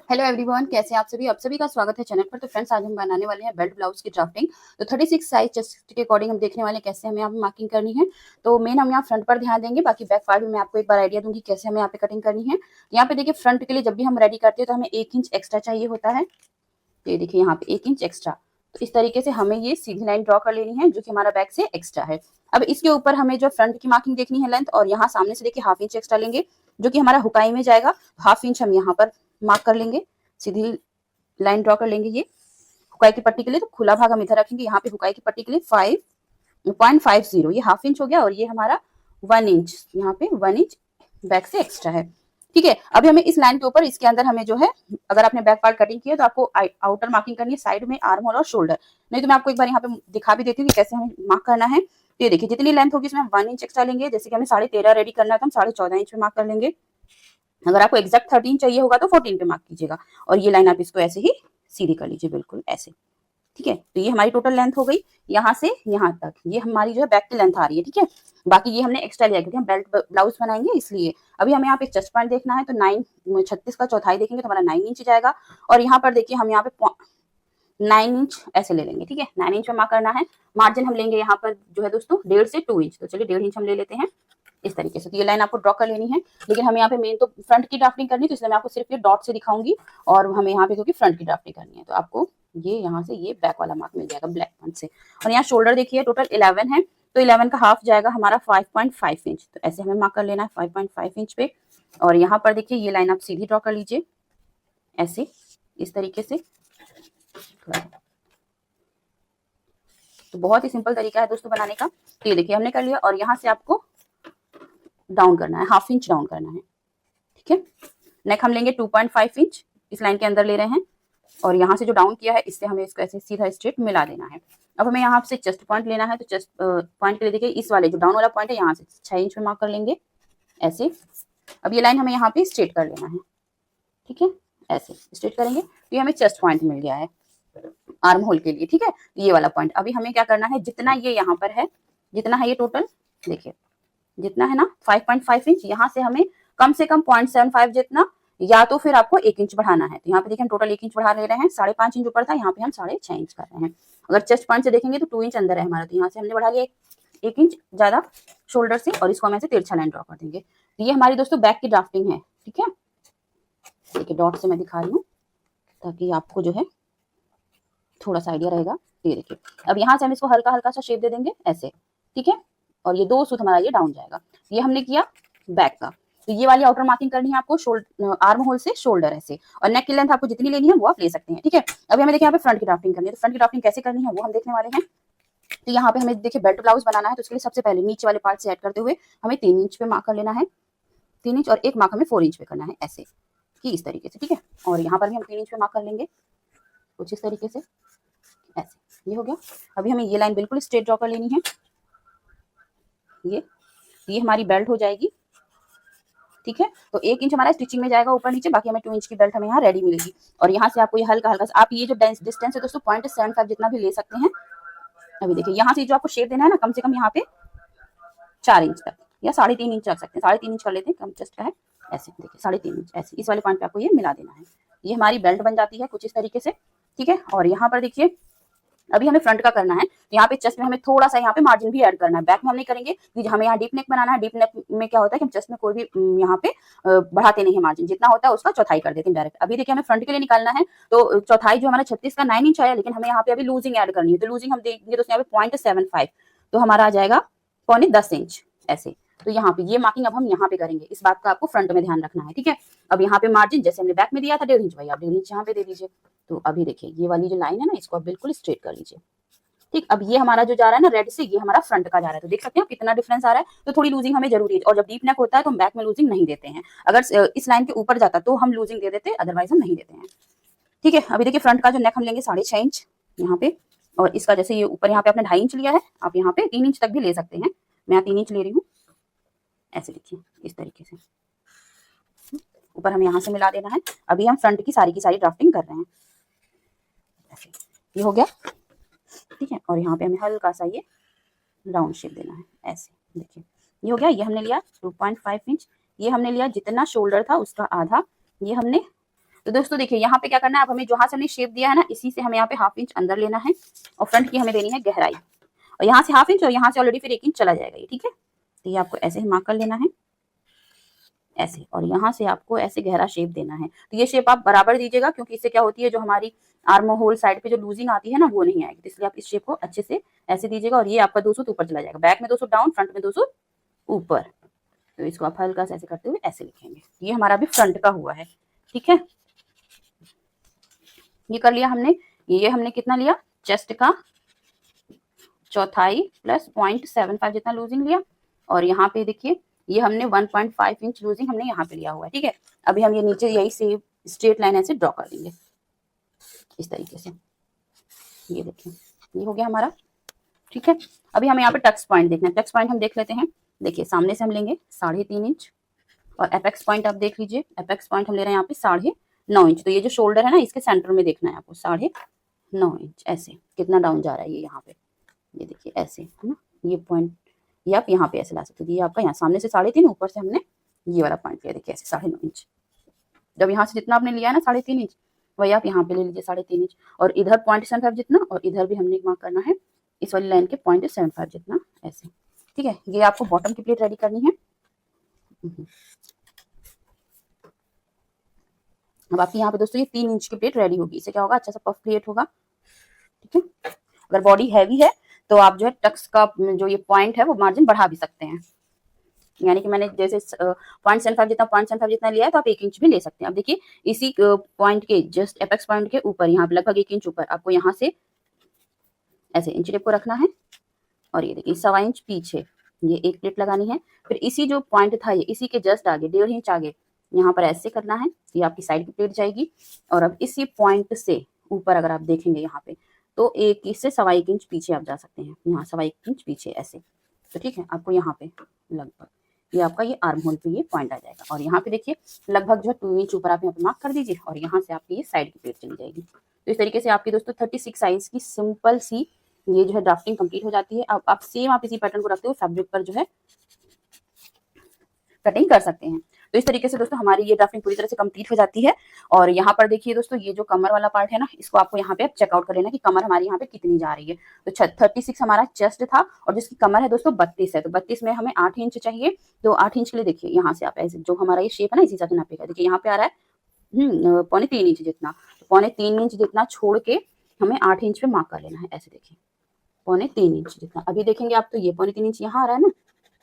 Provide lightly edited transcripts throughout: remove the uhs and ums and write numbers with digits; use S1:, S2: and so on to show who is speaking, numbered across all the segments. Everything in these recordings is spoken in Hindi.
S1: हेलो एवरीवन, कैसे हैं आप सभी। आप सभी का स्वागत है चैनल पर। तो फ्रेंड्स, आज हम बनाने वाले हैं बेल्ट ब्लाउज की ड्राफ्टिंग। तो 36 साइज चेस्ट के अकॉर्डिंग हम देखने वाले हैं कैसे हमें यहाँ पे मार्किंग करनी है। तो मेन हम यहाँ फ्रंट पर ध्यान देंगे, बाकी बैक पार्ट में मैं आपको एक बार आइडिया दूंगी कैसे हमें यहाँ पे कटिंग करनी है। यहाँ पे देखिए, फ्रंट के लिए जब भी हम रेडी करते हैं तो हमें 1 इंच एक्स्ट्रा चाहिए होता है। तो ये देखिए यहाँ पे 1 इंच एक्स्ट्रा। तो इस तरीके से हमें ये सीधी लाइन ड्रॉ कर लेनी है जो कि हमारा बैक से एक्स्ट्रा है। अब इसके ऊपर हमें जो फ्रंट की मार्किंग देखनी है लेंथ, और यहाँ सामने से देखिए 1/2 इंच एक्स्ट्रा लेंगे जो कि हमारा हुकाई में जाएगा। 1/2 इंच हम यहाँ पर मार्क कर लेंगे, सीधी लाइन ड्रॉ कर लेंगे। ये हुकाई की पट्टी के लिए तो खुला भाग हम इधर रखेंगे। यहाँ पे हुकाई की पट्टी के लिए 5.50, ये 1/2 इंच हो गया, और ये हमारा 1 इंच, यहाँ पे 1 इंच बैक से एक्स्ट्रा है। ठीक है, अभी हमें इस लाइन के ऊपर, इसके अंदर हमें जो है, अगर आपने बैक पार्ट कटिंग किया तो आपको आउटर मार्किंग करनी है साइड में, आर्म होल और शोल्डर। नहीं तो मैं आपको एक बार यहाँ पे दिखा भी देती हूँ कि कैसे हमें मार्क करना है। तो ये देखिए, जितनी लेंथ होगी इसमें हम 1 इंच एक्स्ट्रा लेंगे। जैसे कि हमें 13.5 रेडी करना है तो हम 14.5 इंच पे मार्क कर लेंगे। अगर आपको एग्जैक्ट 13 चाहिए होगा तो 14 पे मार्क कीजिएगा। और ये लाइन आप इसको ऐसे ही सीधी कर लीजिए, बिल्कुल ऐसे। ठीक है, तो ये हमारी टोटल लेंथ हो गई यहाँ से यहाँ तक। ये हमारी जो है बैक की लेंथ आ रही है। ठीक है, बाकी ये हमने एक्स्ट्रा लिया क्योंकि हम बेल्ट ब्लाउज बनाएंगे इसलिए। अभी हमें यहाँ पे चेस्ट पॉइंट देखना है, तो 36 का चौथाई देखेंगे तो हमारा 9 इंच जाएगा। और यहाँ पर देखिए, हम यहाँ पे 9 इंच ऐसे ले लेंगे। ठीक है, 9 इंच में मार्क करना है। मार्जिन हम लेंगे यहाँ पर जो है दोस्तों 1.5 से 2 इंच। तो चलिए 1.5 इंच हम ले लेते हैं इस तरीके से। तो ये लाइन आपको ड्रॉ कर लेनी है, लेकिन हमें यहाँ पे मेन तो फ्रंट की ड्राफ्टिंग करनी है, तो इसलिए मैं आपको सिर्फ ये डॉट से दिखाऊंगी। और हमें यहाँ पे क्योंकि फ्रंट की ड्राफ्टिंग करनी है, तो आपको ये यहाँ से ये बैक वाला मार्क मिल जाएगा ब्लैक पॉइंट से। और यहाँ शोल्डर देखिए टोटल 11 है, तो 11 का हाफ जाएगा हमारा 5.5 इंच। तो ऐसे हमें मार्क कर लेना है 5.5 इंच पे। और यहाँ पर देखिए, ये लाइन आप सीधी ड्रॉ कर लीजिए ऐसे, इस तरीके से। तो बहुत ही सिंपल तरीका है दोस्तों बनाने का। तो ये देखिए हमने कर लिया, और यहाँ से आपको डाउन करना है, 1/2 इंच डाउन करना है। ठीक है, नेक हम लेंगे 2.5 इंच, इस लाइन के अंदर ले रहे हैं। और यहाँ से जो डाउन किया है इससे हमें इसको ऐसे सीधा स्ट्रेट मिला देना है। अब हमें यहाँ से चेस्ट पॉइंट लेना है, तो चेस्ट पॉइंट के लिए देखिए, इस वाले जो डाउन वाला पॉइंट है यहाँ से 6 इंच में मार्क कर लेंगे ऐसे। अब ये लाइन हमें यहाँ पे स्ट्रेट कर लेना है। ठीक है, ऐसे स्ट्रेट करेंगे तो ये हमें चेस्ट पॉइंट मिल गया है आर्म होल के लिए। ठीक है, ये वाला पॉइंट। अभी हमें क्या करना है, जितना ये यहाँ पर है, जितना है ये टोटल देखिए, जितना है ना 5.5 इंच, यहाँ से हमें कम से कम 0.75 जितना, या तो फिर आपको 1 इंच बढ़ाना है। तो यहाँ पे देखिए हम टोटल 1 इंच बढ़ा ले रहे हैं। 5.5 इंच ऊपर था, यहाँ पे हम 6.5 इंच कर रहे हैं। अगर चेस्ट पॉइंट से देखेंगे तो 2 इंच अंदर है हमारा, तो यहाँ से हमने बढ़ा लिया 1 इंच ज्यादा शोल्डर से, और इसको हम ऐसे तिरछा लाइन ड्रॉ कर देंगे। तो ये हमारी दोस्तों बैक की ड्राफ्टिंग है। ठीक है, देखिए डॉट से मैं दिखा रही हूँ ताकि आपको जो है थोड़ा सा आइडिया रहेगा। ये देखिए, अब यहाँ से हम इसको हल्का हल्का सा शेप दे देंगे ऐसे। ठीक है, और ये 2 सूत हमारा ये डाउन जाएगा। ये हमने किया बैक का। तो ये वाली आउटर मार्किंग करनी है आपको शोल्डर, आर्म होल से शोल्डर ऐसे। और नेक की लेंथ आपको जितनी लेनी है वो आप ले सकते हैं। ठीक है, अभी हमें देखिए यहाँ पे फ्रंट की ड्राफ्टिंग करनी है। तो फ्रंट की ड्राफ्टिंग कैसे करनी है वो हम देखने वाले हैं। तो यहाँ पे हमें देखिए बेल्ट ब्लाउज बनाना है, तो उसके लिए सबसे पहले नीचे वाले पार्ट से ऐड करते हुए हमें 3 इंच पे मार्क कर लेना है। 3 इंच, और एक मार्क हमें 4 इंच पे करना है ऐसे कि इस तरीके से। ठीक है, और यहाँ पर भी हम 3 इंच पे मार्क कर लेंगे कुछ इस तरीके से ऐसे। ये हो गया। अभी हमें ये लाइन बिल्कुल स्ट्रेट ड्रॉ कर लेनी है। ये हमारी बेल्ट हो जाएगी। ठीक है, तो 1 इंच हमारा स्टिचिंग में जाएगा ऊपर नीचे, बाकी हमें 2 इंच की बेल्ट हमें यहाँ रेडी मिलेगी। और यहाँ से आपको ये हल्का हल्का, आप ये जो डिस्टेंस है दोस्तों 0.75 जितना भी ले सकते हैं। अभी देखिए यहाँ से जो आपको शेप देना है ना, कम से कम यहाँ पे 4 इंच तक, या 3.5 इंच रख सकते हैं। 3.5 इंच कर लेते हैं, कम चेस्ट का है ऐसे। देखिए 3.5 इंच ऐसे, इस वाले पॉइंट पे आपको ये मिला देना है। ये हमारी बेल्ट बन जाती है कुछ इस तरीके से। ठीक है, और यहाँ पर देखिए अभी हमें फ्रंट का करना है। तो यहाँ पे चेस्ट में हमें थोड़ा सा यहाँ पे मार्जिन भी ऐड करना है। बैक में हम नहीं करेंगे क्योंकि हमें यहाँ डीप नेक बनाना है। डीप नेक में क्या होता है कि हम चेस्ट में कोई भी यहाँ पे बढ़ाते नहीं है मार्जिन, जितना होता है उसका चौथाई कर देते हैं डायरेक्ट। अभी देखिए हमें फ्रंट के लिए निकालना है, तो चौथाई जो हमारा 36 का 9 इंच आया, लेकिन हमें यहाँ पे अभी लूजिंग ऐड करनी है। तो लूजिंग हम देंगे तो यहाँ पे 0.75, तो हमारा आ जाएगा 10.25 इंच ऐसे। तो यहाँ पे ये मार्किंग अब हम यहाँ पे करेंगे, इस बात का आपको फ्रंट में ध्यान रखना है। ठीक है, अब यहाँ पे मार्जिन जैसे हमने बैक में दिया था 1.5 इंच, भाई आप 1.5 इंच यहाँ पे दे दीजिए। तो अभी देखिए ये वाली जो लाइन है ना, इसको आप बिल्कुल स्ट्रेट कर लीजिए। ठीक, अब ये हमारा जो जा रहा है ना रेड से, ये हमारा फ्रंट का जा रहा है। तो देख सकते हैं कितना डिफरेंस आ रहा है। तो थोड़ी लूजिंग हमें जरूरी है, और जब डीप नेक होता है तो हम बैक में लूजिंग नहीं देते हैं। अगर इस लाइन के ऊपर जाता तो हम लूजिंग दे देते, अदरवाइज हम नहीं देते हैं। ठीक है, अभी देखिए फ्रंट का जो नेक हम लेंगे 6.5 इंच यहाँ पे, और इसका जैसे ये ऊपर यहाँ पे आपने 2.5 इंच लिया है, आप यहाँ पे 3 इंच तक भी ले सकते हैं। मैं यहाँ 3 इंच ले रही हूँ ऐसे, देखिए इस तरीके से। ऊपर हमें यहाँ से मिला देना है। अभी हम फ्रंट की सारी ड्राफ्टिंग कर रहे हैं ऐसे। ये हो गया। ठीक है, और यहाँ पे हमें हल्का सा ये राउंड शेप देना है ऐसे। देखिए ये हो गया। ये हमने लिया 2.5 इंच, ये हमने लिया जितना शोल्डर था उसका आधा, ये हमने तो दोस्तों देखिए यहाँ पे क्या करना है, अब हमें जहां से हमने शेप दिया है ना, इसी से हमें यहाँ पे 1/2 इंच अंदर लेना है और फ्रंट की हमें देनी है गहराई, और यहाँ से 1/2 इंच और यहाँ से ऑलरेडी फिर 1 इंच चला जाएगा ये, ठीक है। तो ये आपको ऐसे ही मार्क कर लेना है ऐसे, और यहाँ से आपको ऐसे गहरा शेप देना है। तो ये शेप आप बराबर दीजिएगा, क्योंकि इससे क्या होती है, जो हमारी आर्म होल साइड पे जो लूजिंग आती है ना, वो नहीं आएगी। तो इसलिए आप इस शेप को अच्छे से ऐसे दीजिएगा, और ये आपका 2 सूत ऊपर चला जाएगा। बैक में 2 सूत डाउन, फ्रंट में 2 सूत ऊपर। तो इसको आप हल्का से ऐसे करते हुए ऐसे लिखेंगे। ये हमारा अभी फ्रंट का हुआ है, ठीक है। ये कर लिया हमने। ये हमने कितना लिया, चेस्ट का चौथाई प्लस 0.75 जितना लूजिंग लिया, और यहाँ पे देखिए ये हमने 1.5 इंच लूजिंग हमने यहाँ पे लिया हुआ है, ठीक है। अभी हम ये नीचे यही से स्ट्रेट लाइन ऐसे ड्रॉ कर देंगे इस तरीके से। ये देखिए ये हो गया हमारा, ठीक है। अभी हमें यहाँ पे टक्स पॉइंट देखना है। टक्स पॉइंट हम देख लेते हैं। देखिए सामने से हम लेंगे 3.5 इंच, और एपेक्स पॉइंट आप देख लीजिए। एपेक्स पॉइंट हम ले रहे हैं यहाँ पे 9.5 इंच। तो ये जो शोल्डर है ना, इसके सेंटर में देखना है आपको 9.5 इंच। ऐसे कितना डाउन जा रहा है ये यहाँ पे, ये देखिए ऐसे, है ना। ये पॉइंट ये आप यहाँ पे ऐसे ला सकते हो। ये आपका यहाँ सामने से 3.5, ऊपर से हमने ये वाला पॉइंट लिया, देखिए ऐसे 9.5 इंच। जब यहाँ से जितना आपने लिया है ना 3.5 इंच, वही आप यहाँ पे ले लीजिए 3.5 इंच, और इधर 0.75 जितना, और इधर भी हमने मार्क करना है इस वाली लाइन के 0.75 जितना, ऐसे, ठीक है। ये आपको बॉटम की प्लेट रेडी करनी है। अब आपकी यहाँ पे दोस्तों ये 3 इंच की प्लेट रेडी होगी। इससे क्या होगा, अच्छा सा पफ क्रिएट होगा, ठीक है। अगर बॉडी हैवी है तो आप जो है टक्स का जो ये पॉइंट है वो मार्जिन बढ़ा भी सकते हैं। यानी कि मैंने जैसे 0.75 जितना लिया है, तो आप 1 इंच भी ले सकते हैं। अब देखिए इसी पॉइंट के जस्ट एपेक्स पॉइंट के ऊपर, यहाँ पे लगभग 1 इंच ऊपर, आपको यहाँ से ऐसे इंच टेप को रखना है, और ये देखिए 1.25 इंच पीछे ये एक प्लेट लगानी है। फिर इसी जो पॉइंट था ये, इसी के जस्ट आगे 1.5 इंच आगे यहाँ पर ऐसे करना है। ये आपकी साइड की प्लेट जाएगी, और अब इसी पॉइंट से ऊपर अगर आप देखेंगे यहाँ पे, तो 1 से 1.25 इंच पीछे आप जा सकते हैं, यहाँ 1.25 इंच पीछे ऐसे। तो ठीक है, आपको यहाँ पे लगभग ये आपका ये आर्म होल पे ये पॉइंट आ जाएगा, और यहाँ पे देखिए लगभग जो है 2 इंच ऊपर आप यहाँ पे मार्क कर दीजिए, और यहाँ से आपकी ये साइड की प्लेट चली जाएगी। तो इस तरीके से आपकी दोस्तों 36 साइज की सिंपल सी ये जो है ड्राफ्टिंग कंप्लीट हो जाती है। अब आप सेम आप इसी पैटर्न को रखते हुए फैब्रिक पर जो है कटिंग कर सकते हैं। तो इस तरीके से दोस्तों हमारी ये ड्राफ्टिंग पूरी तरह से कंप्लीट हो जाती है। और यहाँ पर देखिए दोस्तों, ये जो कमर वाला पार्ट है ना, इसको आपको यहाँ पे चेकआउट कर लेना कि कमर हमारी यहाँ पे कितनी जा रही है। तो 36 हमारा चेस्ट था, और जिसकी कमर है दोस्तों 32 है। तो 32 में हमें 8 इंच चाहिए। तो 8 इंच के लिए देखिए यहाँ से आप ऐसे जो हमारा ये शेप है ना, इसी हिसाब से नापेगा। देखिए यहाँ पे आ रहा है 3.25 इंच जितना, 3.25 इंच जितना छोड़ के हमें 8 इंच पे मार्क कर लेना है। ऐसे देखिए 3.25 इंच जितना। अभी देखेंगे आप तो ये 3.25 इंच यहाँ आ रहा है ना,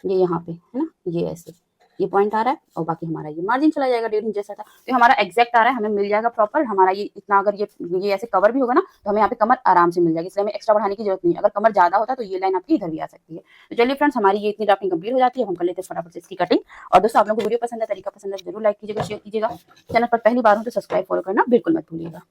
S1: ये यहाँ पे है ना, ये ऐसे ये पॉइंट आ रहा है, और बाकी हमारा ये मार्जिन चला जाएगा 1.5 इंच जैसा था। तो हमारा एग्जैक्ट आ रहा है, हमें मिल जाएगा प्रॉपर। हमारा ये इतना अगर ये ऐसे कवर भी होगा ना, तो हमें यहाँ पे कमर आराम से मिल जाएगी, इसलिए हमें एक्स्ट्रा बढ़ाने की जरूरत नहीं है। अगर कमर ज्यादा होता तो ये लाइन आपकी इधर भी आ सकती है। तो चलिए फ्रेंड्स, हमारी ये इतनी ड्राफ्टिंग कंप्लीट हो जाती है। हम कर लेते हैं फटाफट से इसकी कटिंग। और दोस्तों आप लोगों को वीडियो पसंद है, तरीका पसंद है, जरूर लाइक कीजिएगा, शेयर कीजिएगा। चैनल पर पहली बार हो तो सब्सक्राइब फॉलो करना बिल्कुल मत भूलिएगा।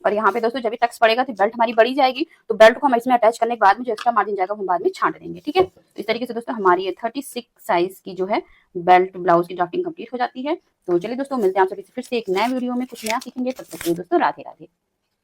S1: और यहाँ पे दोस्तों जब भी टक्स पड़ेगा तो बेल्ट हमारी बड़ी जाएगी, तो बेल्ट को हम इसमें अटैच करने के बाद में जो एक्स्ट्रा मार्जिन जाएगा हम बाद में छांट देंगे, ठीक है। तो इस तरीके से दोस्तों हमारी ये 36 साइज की जो है बेल्ट ब्लाउज की ड्राफ्टिंग कंप्लीट हो जाती है। तो चलिए दोस्तों, मिलते हैं आप सभी से फिर से एक नए वीडियो में, कुछ नया सीखेंगे। तब तक के लिए दोस्तों राधे राधे।